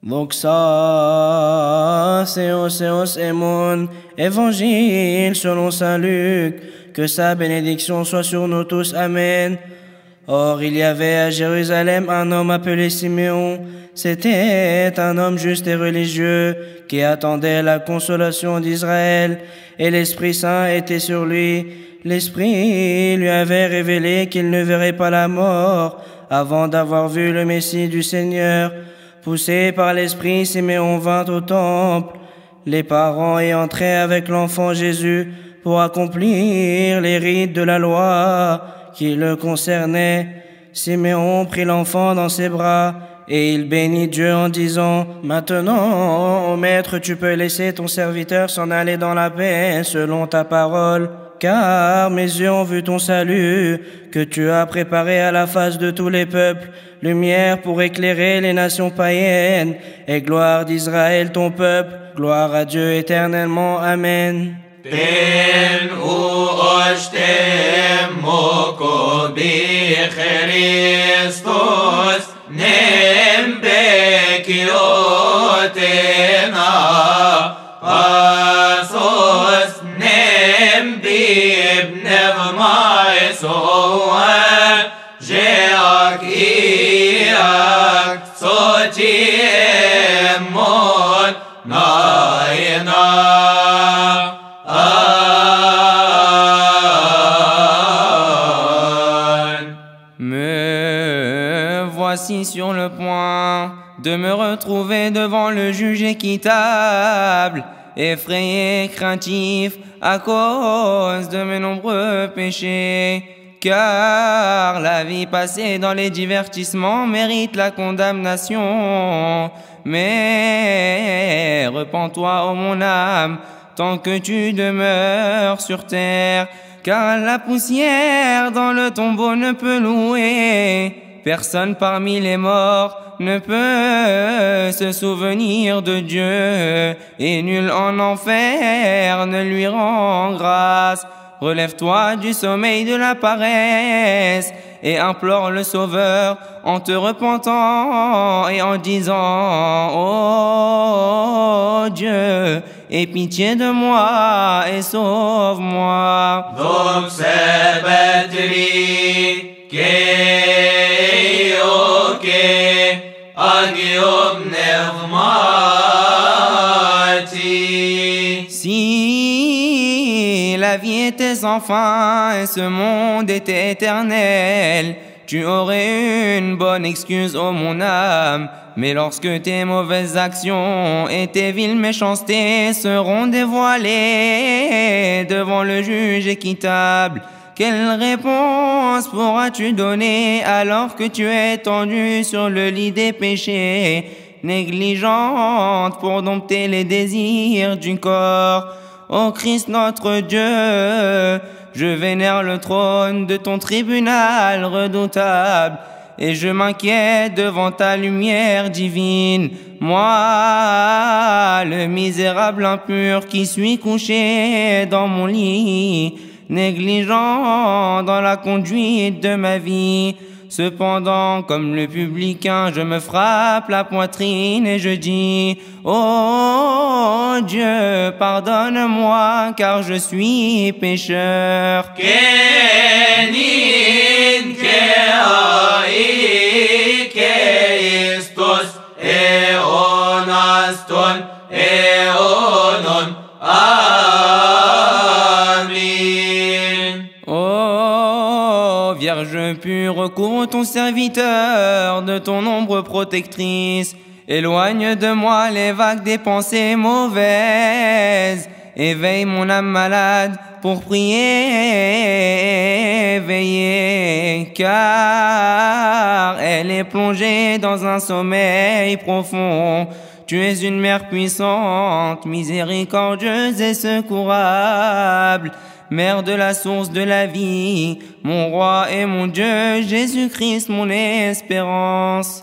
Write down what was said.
Doxa Emon, Évangile selon saint Luc, que sa bénédiction soit sur nous tous. Amen. Or, il y avait à Jérusalem un homme appelé Siméon. C'était un homme juste et religieux qui attendait la consolation d'Israël, et l'Esprit Saint était sur lui. L'Esprit lui avait révélé qu'il ne verrait pas la mort avant d'avoir vu le Messie du Seigneur. Poussé par l'Esprit, Siméon vint au temple, les parents y entraient avec l'enfant Jésus pour accomplir les rites de la loi qui le concernaient. Siméon prit l'enfant dans ses bras et il bénit Dieu en disant: « Maintenant, ô Maître, tu peux laisser ton serviteur s'en aller dans la paix selon ta parole. Car mes yeux ont vu ton salut, que tu as préparé à la face de tous les peuples, lumière pour éclairer les nations païennes, et gloire d'Israël ton peuple. Gloire à Dieu éternellement. Amen. » Me voici sur le point de me retrouver devant le juge équitable, effrayé, craintif à cause de mes nombreux péchés. Car la vie passée dans les divertissements mérite la condamnation. Mais repens-toi, ô mon âme, tant que tu demeures sur terre, car la poussière dans le tombeau ne peut louer. Personne parmi les morts ne peut se souvenir de Dieu, et nul en enfer ne lui rend grâce. Relève-toi du sommeil de la paresse et implore le Sauveur en te repentant et en disant: « Oh Dieu, aie pitié de moi et sauve-moi. » Si la vie était sans fin et ce monde était éternel, tu aurais une bonne excuse, ô mon âme. Mais lorsque tes mauvaises actions et tes viles méchancetés seront dévoilées devant le juge équitable, quelle réponse pourras-tu donner alors que tu es tendu sur le lit des péchés, négligente pour dompter les désirs du corps? Ô Christ notre Dieu, je vénère le trône de ton tribunal redoutable, et je m'inquiète devant ta lumière divine. Moi, le misérable impur qui suis couché dans mon lit, négligent dans la conduite de ma vie. Cependant, comme le publicain, je me frappe la poitrine et je dis: « Oh Dieu, pardonne-moi, car je suis pécheur. » Vierge pure, recouvre ton serviteur de ton ombre protectrice. Éloigne de moi les vagues des pensées mauvaises. Éveille mon âme malade pour prier et veiller, car elle est plongée dans un sommeil profond. Tu es une mère puissante, miséricordieuse et secourable, Mère de la source de la vie, mon roi et mon Dieu, Jésus-Christ, mon espérance.